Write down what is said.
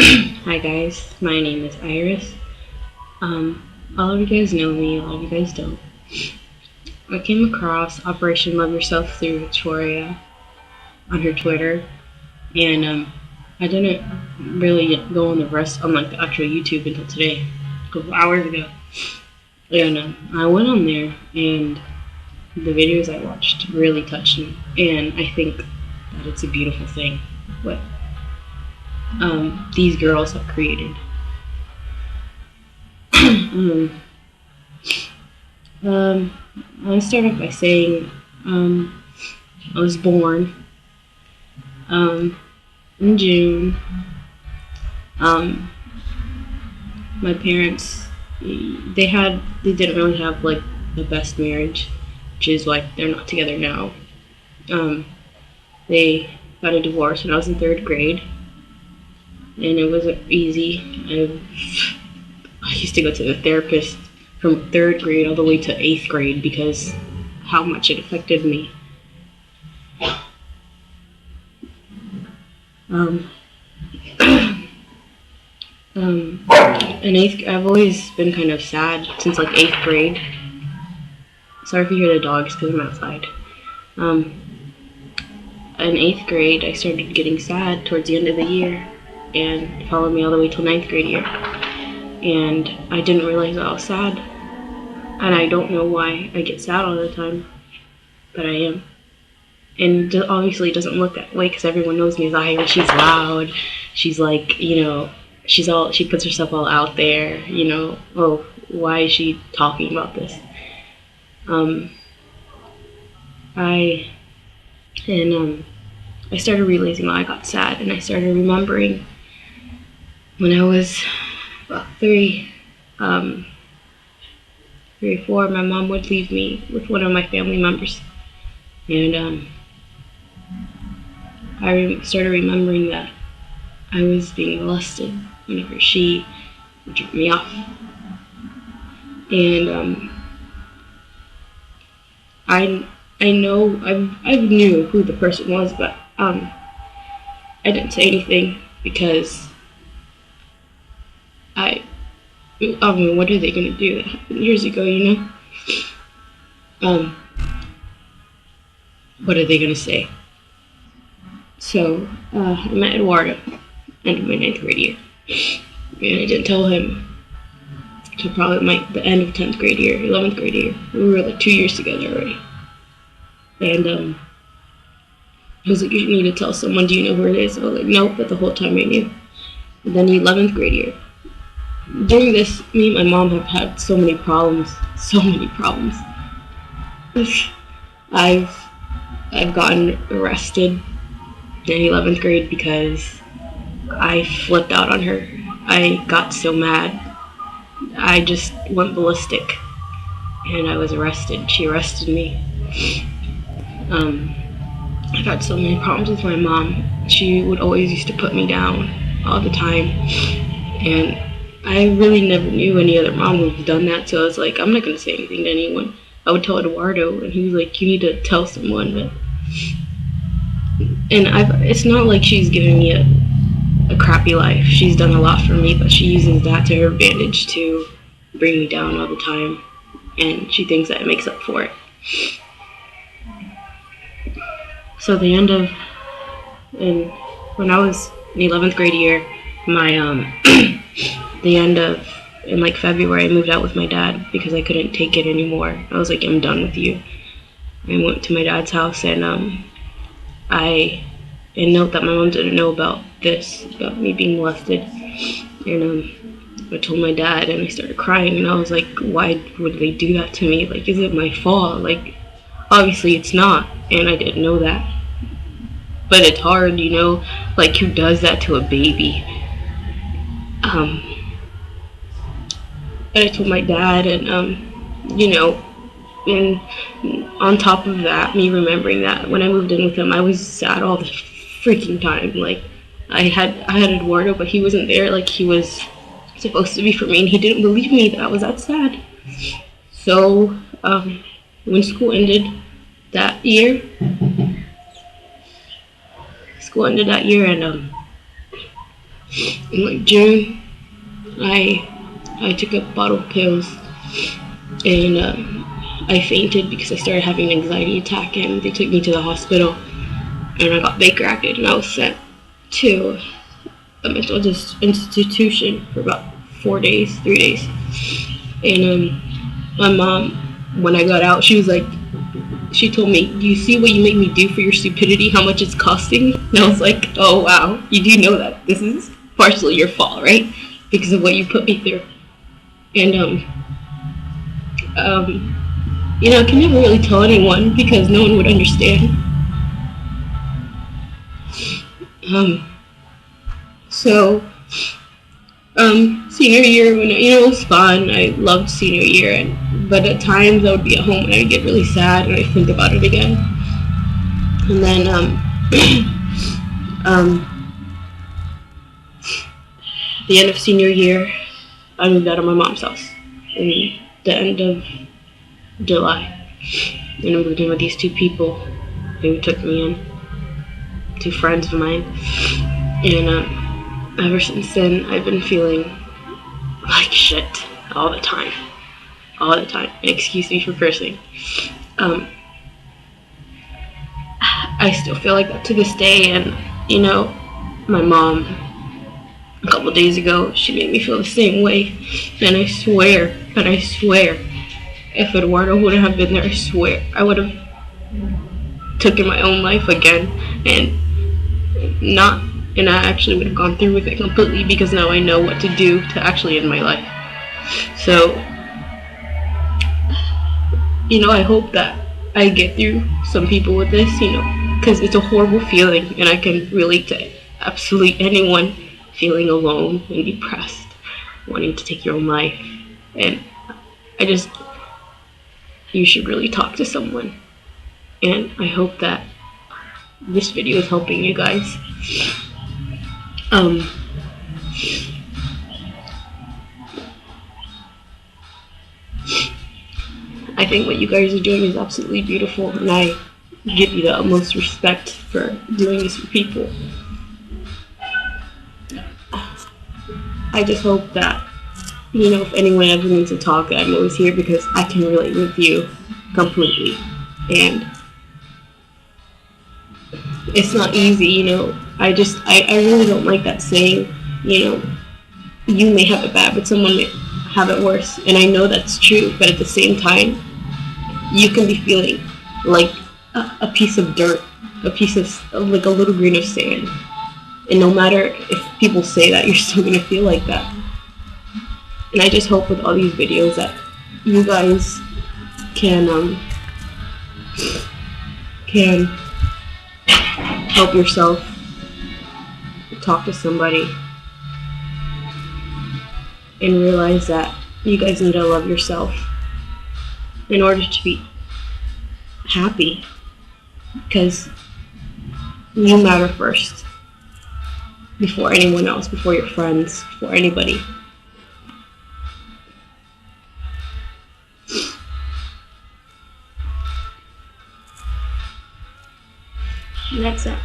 Hi guys, my name is Iris. All of you guys know me, a lot of you guys don't. I came across Operation Love Yourself through Victoria on her Twitter, and I didn't really go on the rest on like the actual YouTube until today, a couple hours ago. And I went on there, and the videos I watched really touched me, and I think that it's a beautiful thing what these girls have created. I'll start off by saying I was born in June. My parents, they didn't really have like the best marriage, which is why they're not together now. They got a divorce when I was in 3rd grade, and it wasn't easy. I used to go to the therapist from 3rd grade all the way to 8th grade because how much it affected me. I've always been kind of sad since like 8th grade. Sorry if you hear the dogs because I'm outside. In 8th grade, I started getting sad towards the end of the year, and it followed me all the way till 9th grade year. And I didn't realize I was sad, and I don't know why I get sad all the time, but I am. And obviously it doesn't look that way because everyone knows me as Iris. She's loud. She's like, she puts herself all out there. Oh, why is she talking about this? I started realizing why I got sad, and I started remembering when I was about 3, 4, my mom would leave me with one of my family members, and I started remembering that I was being molested whenever she would drop me off, and I knew who the person was, but I didn't say anything because what are they gonna do? That happened years ago, What are they gonna say? So I met Eduardo end of my 9th grade year, and I didn't tell him till probably the end of 10th grade year, 11th grade year. We were like 2 years together already, and he was like, "You need to tell someone. Do you know who it is?" I was like, "Nope," but the whole time I knew. And then 11th grade year. During this, me and my mom have had so many problems. I've gotten arrested in 11th grade because I flipped out on her. I got so mad. I just went ballistic, and I was arrested. She arrested me. I've had so many problems with my mom. She would always used to put me down all the time, and I really never knew any other mom who had done that, so I was like, I'm not going to say anything to anyone. I would tell Eduardo, and he was like, you need to tell someone. It's not like she's giving me a crappy life. She's done a lot for me, but she uses that to her advantage to bring me down all the time, and she thinks that it makes up for it. So when I was in 11th grade year, in like February, I moved out with my dad because I couldn't take it anymore. I was like, I'm done with you. I went to my dad's house, and note that my mom didn't know about me being molested, and I told my dad, and I started crying, and I was like, why would they do that to me? Like, is it my fault? Like, obviously it's not, and I didn't know that. But it's hard, like, who does that to a baby? And I told my dad, and and on top of that, me remembering that when I moved in with him, I was sad all the freaking time. Like, I had Eduardo, but he wasn't there like he was supposed to be for me, and he didn't believe me that I was that sad. So when school ended that year, and In like June, I took a bottle of pills, and I fainted because I started having an anxiety attack, and they took me to the hospital, and I got Baker acted, and I was sent to a mental institution for about 3 days. And my mom, when I got out, she was like, she told me, "Do you see what you make me do for your stupidity? How much it's costing?" And I was like, "Oh wow, you do know that this is partially your fault, right? Because of what you put me through." And I can never really tell anyone because no one would understand. So senior year, when it was fun. I loved senior year, but at times I would be at home and I'd get really sad and I'd think about it again. And then at the end of senior year, I moved out of my mom's house in the end of July, and I moved in with these two people who took me in, two friends of mine, and ever since then I've been feeling like shit all the time. Excuse me for cursing. I still feel like that to this day, and my mom, a couple days ago, she made me feel the same way, and I swear, if Eduardo wouldn't have been there, I swear I would have taken my own life again, and I actually would have gone through with it completely, because now I know what to do to actually end my life. So, I hope that I get through some people with this, because it's a horrible feeling, and I can relate to absolutely anyone feeling alone and depressed, wanting to take your own life. And you should really talk to someone. And I hope that this video is helping you guys. I think what you guys are doing is absolutely beautiful, and I give you the utmost respect for doing this for people. I just hope that, if anyone ever needs to talk, I'm always here, because I can relate with you completely. And it's not easy, I really don't like that saying, you may have it bad, but someone may have it worse. And I know that's true, but at the same time, you can be feeling like a piece of dirt, like a little grain of sand. And no matter if people say that, you're still going to feel like that. And I just hope with all these videos that you guys can help yourself, talk to somebody, and realize that you guys need to love yourself in order to be happy, because you matter first, before anyone else, before your friends, before anybody. And that's it.